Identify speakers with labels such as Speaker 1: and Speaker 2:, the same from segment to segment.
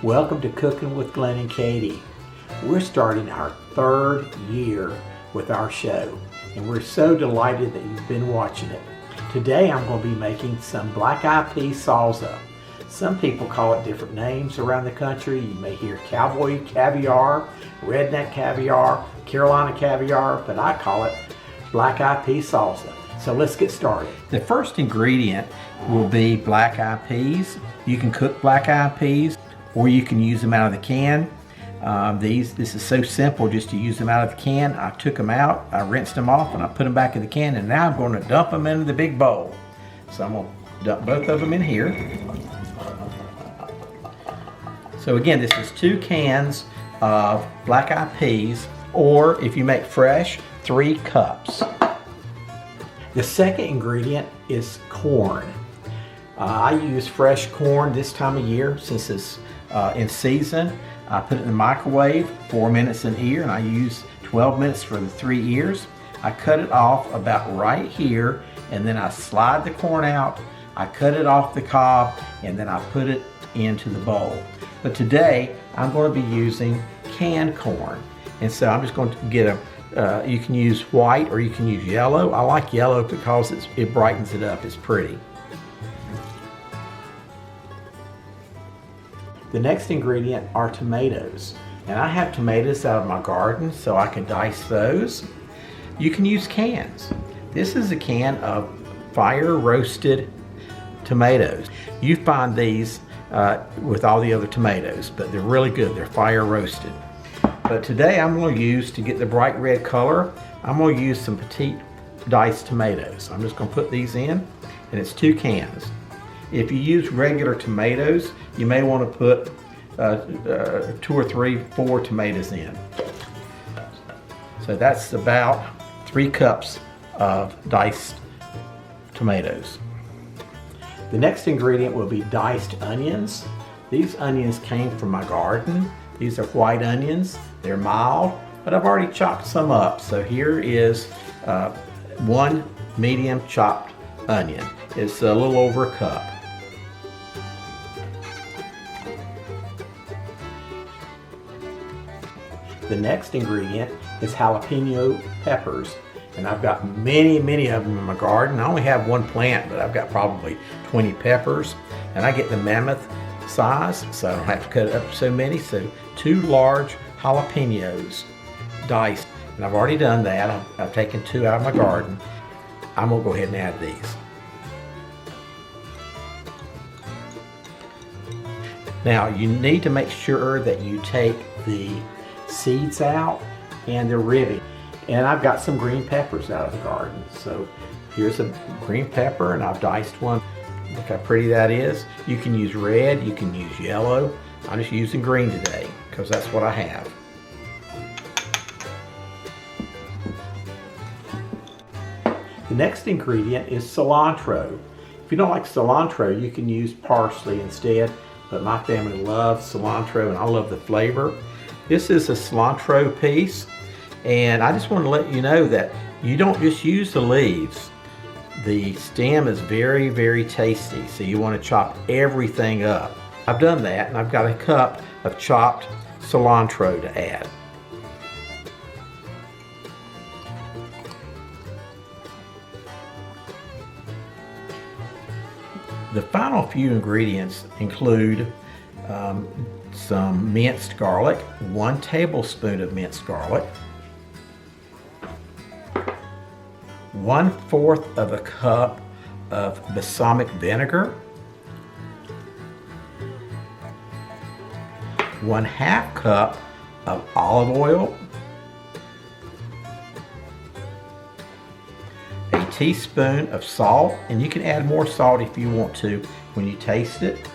Speaker 1: Welcome to Cooking with Glenn and Katie. We're starting our third year with our show, and we're so delighted that you've been watching it. Today I'm going to be making some black-eyed pea salsa. Some people call it different names around the country. You may hear cowboy caviar, redneck caviar, Carolina caviar, but I call it black-eyed pea salsa. So let's get started. The first ingredient will be black-eyed peas. You can cook black-eyed peas or you can use them out of the can. This is so simple just to use them out of the can. I took them out, I rinsed them off, and I put them back in the can, and now I'm going to dump them into the big bowl. So I'm going to dump both of them in here. So again, this is 2 cans of black-eyed peas, or if you make fresh, 3 cups. The second ingredient is corn. I use fresh corn this time of year since it's in season. I put it in the microwave, 4 minutes an ear, and I use 12 minutes for the 3 ears. I cut it off about right here, and then I slide the corn out. I cut it off the cob, and then I put it into the bowl. But today, I'm going to be using canned corn. And so I'm just going to get you can use white or you can use yellow. I like yellow because it brightens it up, it's pretty. The next ingredient are tomatoes. And I have tomatoes out of my garden, so I can dice those. You can use cans. This is a can of fire roasted tomatoes. You find these with all the other tomatoes, but they're really good. They're fire roasted. But today I'm going to use, to get the bright red color, I'm going to use some petite diced tomatoes. I'm just going to put these in, and it's 2 cans. If you use regular tomatoes, you may want to put 2 or 3, 4 tomatoes in. So that's about 3 cups of diced tomatoes. The next ingredient will be diced onions. These onions came from my garden. These are white onions. They're mild, but I've already chopped some up. So here is 1 medium chopped onion. It's a little over a cup. The next ingredient is jalapeno peppers. And I've got many of them in my garden. I only have 1 plant, but I've got probably 20 peppers. And I get the mammoth size, so I don't have to cut it up so many. So 2 large jalapenos diced. And I've already done that. I've taken 2 out of my garden. I'm gonna go ahead and add these. Now you need to make sure that you take the seeds out and the ribbing. And I've got some green peppers out of the garden. So here's a green pepper, and I've diced one. Look how pretty that is. You can use red, you can use yellow. I'm just using green today because that's what I have. The next ingredient is cilantro. If you don't like cilantro, you can use parsley instead, but my family loves cilantro and I love the flavor. This is a cilantro piece, and I just want to let you know that you don't just use the leaves. The stem is very tasty, so you want to chop everything up. I've done that, and I've got a cup of chopped cilantro to add. The final few ingredients include some minced garlic, 1 tablespoon of minced garlic, 1/4 of a cup of balsamic vinegar, 1/2 cup of olive oil, a teaspoon of salt, and you can add more salt if you want to when you taste it,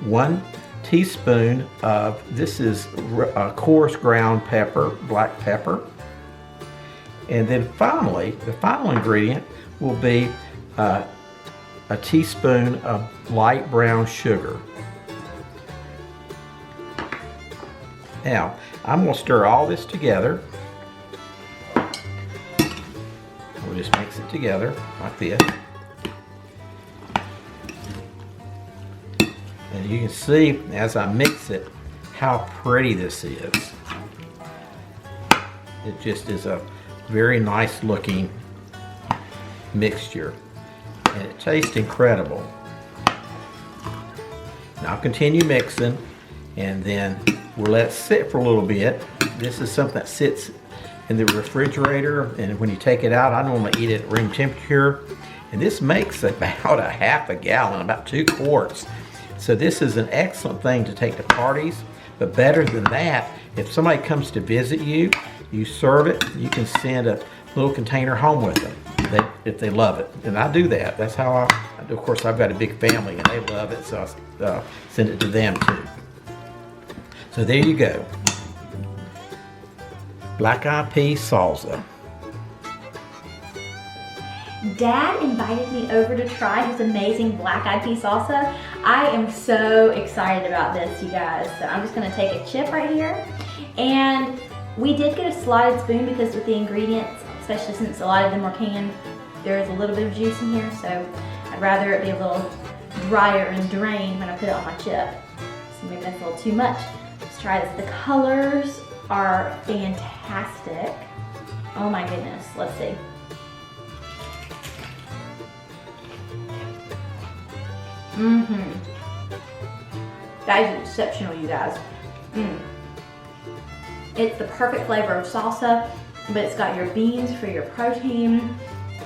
Speaker 1: 1 teaspoon of, this is a coarse ground pepper, black pepper. And then finally, the final ingredient will be a teaspoon of light brown sugar. Now, I'm going to stir all this together. We'll just mix it together like this. And You can see as I mix it how pretty this is. It just is a very nice looking mixture, and it tastes incredible. Now I'll continue mixing, and then we'll let it sit for a little bit. This is something that sits in the refrigerator, and when you take it out, I normally eat it at room temperature, and this makes about a half a gallon, about 2 quarts. So this is an excellent thing to take to parties, but better than that, if somebody comes to visit you, you serve it, you can send a little container home with them if they love it. And I do that. That's how of course I've got a big family and they love it, so I send it to them too. So there you go. Black eyed pea salsa.
Speaker 2: Dad invited me over to try his amazing black eyed pea salsa. I am so excited about this, you guys. So I'm just gonna take a chip right here. And we did get a slotted spoon because with the ingredients, especially since a lot of them are canned, there is a little bit of juice in here, so I'd rather it be a little drier and drained when I put it on my chip. So maybe that's a little too much. Let's try this. The colors are fantastic. Oh my goodness, let's see. That is exceptional, you guys. It's the perfect flavor of salsa, but it's got your beans for your protein.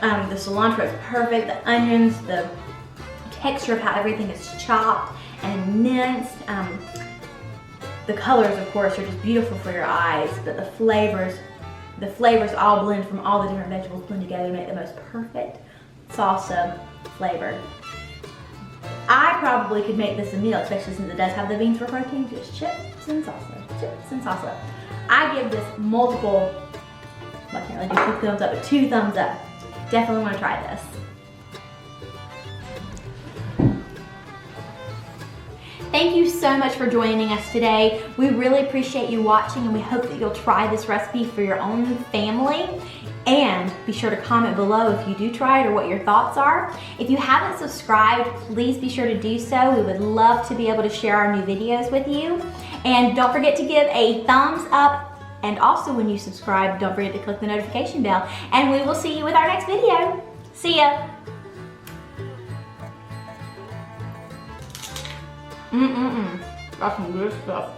Speaker 2: The cilantro is perfect. The onions, the texture of how everything is chopped and minced. The colors, of course, are just beautiful for your eyes, but the flavors all blend from all the different vegetables blend together to make the most perfect salsa flavor. I probably could make this a meal, especially since it does have the beans for protein. Just chips and salsa, chips and salsa. I give this multiple, I can't really do 2 thumbs up, but 2 thumbs up. Definitely want to try this. Thank you so much for joining us today. We really appreciate you watching, and we hope that you'll try this recipe for your own family. And be sure to comment below if you do try it or what your thoughts are. If you haven't subscribed, please be sure to do so. We would love to be able to share our new videos with you. And don't forget to give a thumbs up. And also when you subscribe, don't forget to click the notification bell. And we will see you with our next video. See ya. That's some good stuff.